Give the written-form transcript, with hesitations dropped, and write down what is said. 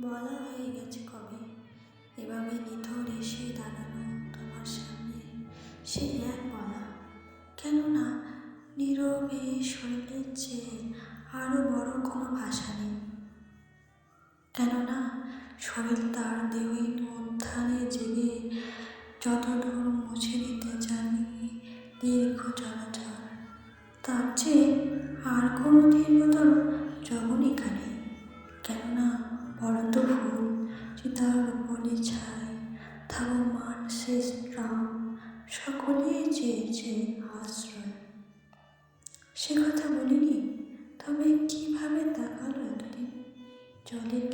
বলা হয়ে গেছে কবে, এভাবে নিথর এসে দাঁড়ানো তোমার সামনে সেই এক বলা। কেননা নীরব এই শরীরের চেয়ে আরো বড় কোনো ভাষা নেই। কেননা শরীর তার দেহহীন উত্থানে জেগে যতদূর মুছে দিতে জানি দীর্ঘ চলাচল, তার চেয়ে আর কোনো দীর্ঘতর জবনিকা নেই। কেননা পরন্ত ফুল চিতার উপরে ছায় ধাবমান শেষ গ্রাম সকলেই চেয়েছে আশ্রয়। সে কথা বলিনি, তবে কিভাবে তাকালো এতদিন জলের